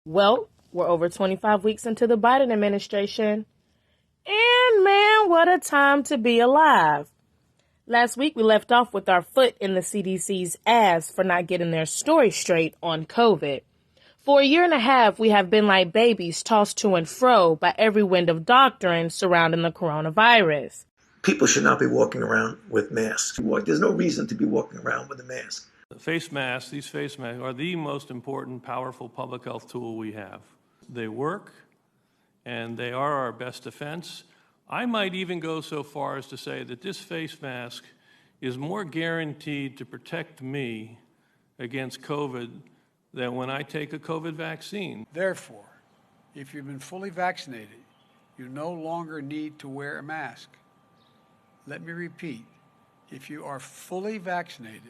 Well, we're over 25 weeks into the Biden administration. And man, what a time to be alive. Last week, we left off with our foot in the CDC's ass for not getting their story straight on COVID. For a year and a half, we have been like babies tossed to and fro by every wind of doctrine surrounding the coronavirus. People should not be walking around with masks. There's no reason to be walking around with a mask. These face masks are the most important, powerful public health tool we have. They work, and they are our best defense. I might even go so far as to say that this face mask is more guaranteed to protect me against COVID than when I take a COVID vaccine. Therefore, if you've been fully vaccinated, you no longer need to wear a mask. Let me repeat, if you are fully vaccinated,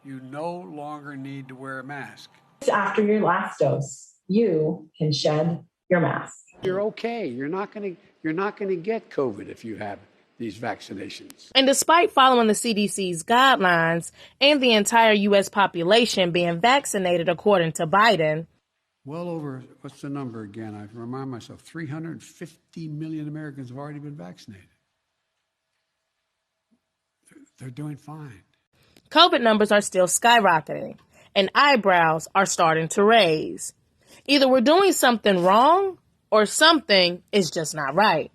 you no longer need to wear a mask. After your last dose, you can shed your mask. You're okay. You're not going to get COVID if you have these vaccinations. And despite following the CDC's guidelines and the entire U.S. population being vaccinated according to Biden, well over, what's the number again? I remind myself, 350 million Americans have already been vaccinated. They're doing fine. COVID numbers are still skyrocketing, and eyebrows are starting to raise. Either we're doing something wrong, or something is just not right.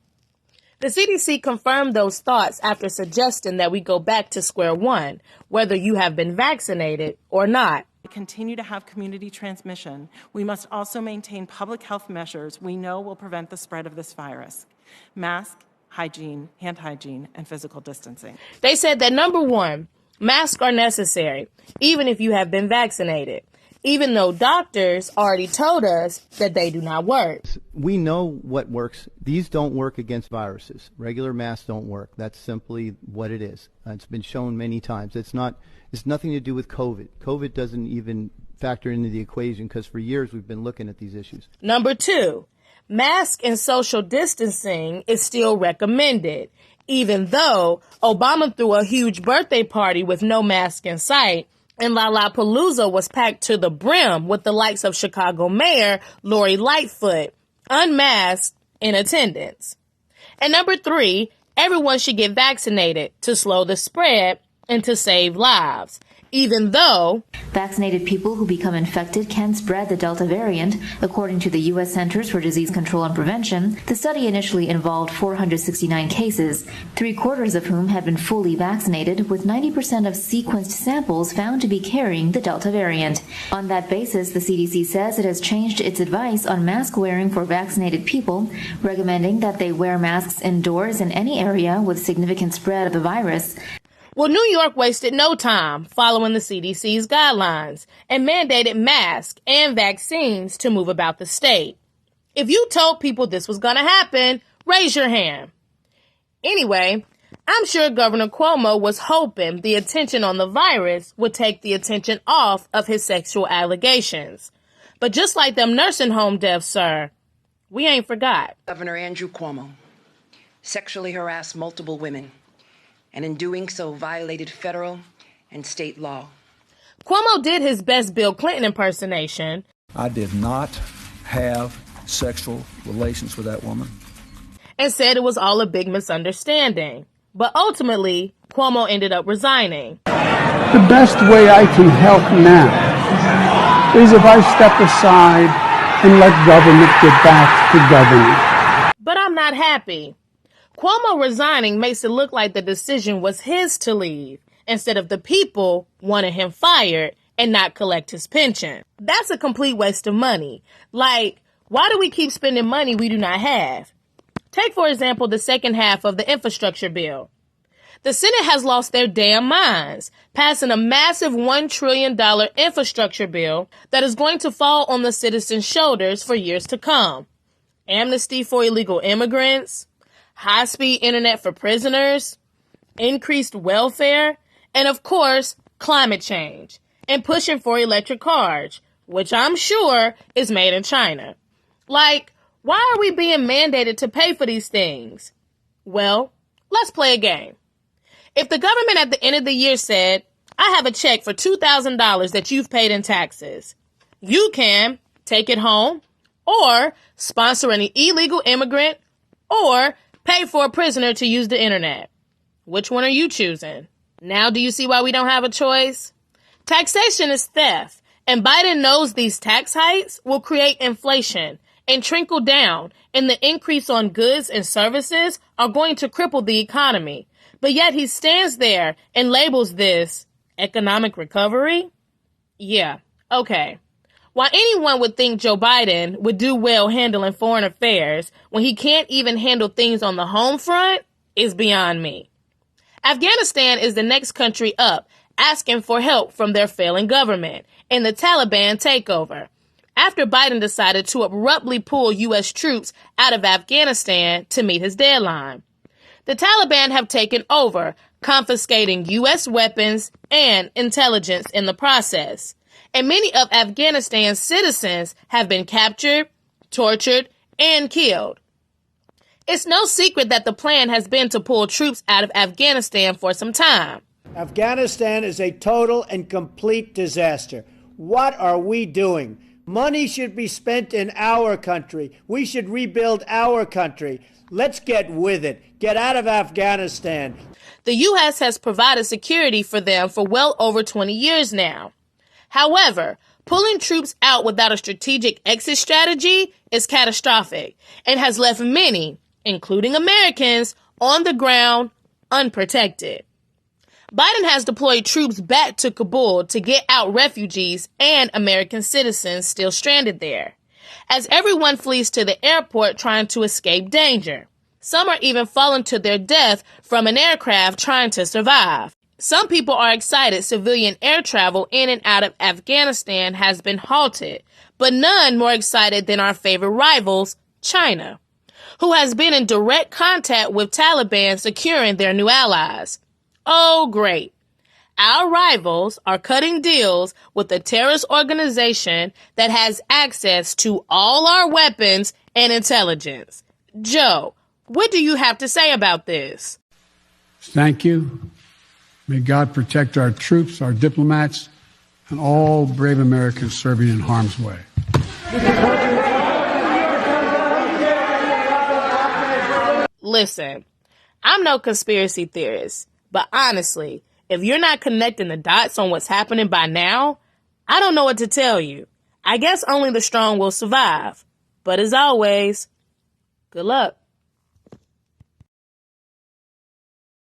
The CDC confirmed those thoughts after suggesting that we go back to square one, whether you have been vaccinated or not. To continue to have community transmission, we must also maintain public health measures we know will prevent the spread of this virus. Mask, hygiene, hand hygiene, and physical distancing. They said that number one, masks are necessary, even if you have been vaccinated, even though doctors already told us that they do not work. We know what works. These don't work against viruses. Regular masks don't work. That's simply what it is. It's been shown many times. It's nothing to do with COVID. COVID doesn't even factor into the equation because for years we've been looking at these issues. Number two, mask and social distancing is still recommended, even though Obama threw a huge birthday party with no mask in sight, and Lollapalooza was packed to the brim with the likes of Chicago Mayor Lori Lightfoot, unmasked, in attendance. And number three, everyone should get vaccinated to slow the spread and to save lives, even though vaccinated people who become infected can spread the Delta variant. According to the U.S. Centers for Disease Control and Prevention, the study initially involved 469 cases, 3/4 of whom had been fully vaccinated, with 90% of sequenced samples found to be carrying the Delta variant. On that basis, the CDC says it has changed its advice on mask wearing for vaccinated people, recommending that they wear masks indoors in any area with significant spread of the virus. Well, New York wasted no time following the CDC's guidelines and mandated masks and vaccines to move about the state. If you told people this was going to happen, raise your hand. Anyway, I'm sure Governor Cuomo was hoping the attention on the virus would take the attention off of his sexual allegations. But just like them nursing home deaths, sir, we ain't forgot. Governor Andrew Cuomo sexually harassed multiple women, and in doing so violated federal and state law. Cuomo did his best Bill Clinton impersonation. I did not have sexual relations with that woman. And said it was all a big misunderstanding. But ultimately, Cuomo ended up resigning. The best way I can help now is if I step aside and let government get back to governing. But I'm not happy. Cuomo resigning makes it look like the decision was his to leave, instead of the people wanting him fired and not collect his pension. That's a complete waste of money. Like, why do we keep spending money we do not have? Take, for example, the second half of the infrastructure bill. The Senate has lost their damn minds, passing a massive $1 trillion infrastructure bill that is going to fall on the citizens' shoulders for years to come. Amnesty for illegal immigrants, high-speed internet for prisoners, increased welfare, and of course, climate change, and pushing for electric cars, which I'm sure is made in China. Like, why are we being mandated to pay for these things? Well, let's play a game. If the government at the end of the year said, I have a check for $2,000 that you've paid in taxes, you can take it home, or sponsor an illegal immigrant, or pay for a prisoner to use the internet. Which one are you choosing? Now do you see why we don't have a choice? Taxation is theft, and Biden knows these tax hikes will create inflation and trickle down, and the increase on goods and services are going to cripple the economy. But yet he stands there and labels this economic recovery? Yeah, okay. While anyone would think Joe Biden would do well handling foreign affairs when he can't even handle things on the home front is beyond me. Afghanistan is the next country up, asking for help from their failing government and the Taliban takeover, after Biden decided to abruptly pull U.S. troops out of Afghanistan to meet his deadline. The Taliban have taken over, confiscating U.S. weapons and intelligence in the process, and many of Afghanistan's citizens have been captured, tortured, and killed. It's no secret that the plan has been to pull troops out of Afghanistan for some time. Afghanistan is a total and complete disaster. What are we doing? Money should be spent in our country. We should rebuild our country. Let's get with it. Get out of Afghanistan. The U.S. has provided security for them for well over 20 years now. However, pulling troops out without a strategic exit strategy is catastrophic and has left many, including Americans, on the ground unprotected. Biden has deployed troops back to Kabul to get out refugees and American citizens still stranded there, as everyone flees to the airport trying to escape danger. Some are even falling to their death from an aircraft trying to survive. Some people are excited civilian air travel in and out of Afghanistan has been halted, but none more excited than our favorite rivals, China, who has been in direct contact with Taliban securing their new allies. Oh, great. Our rivals are cutting deals with a terrorist organization that has access to all our weapons and intelligence. Joe, what do you have to say about this? Thank you. May God protect our troops, our diplomats, and all brave Americans serving in harm's way. Listen, I'm no conspiracy theorist, but honestly, if you're not connecting the dots on what's happening by now, I don't know what to tell you. I guess only the strong will survive. But as always, good luck.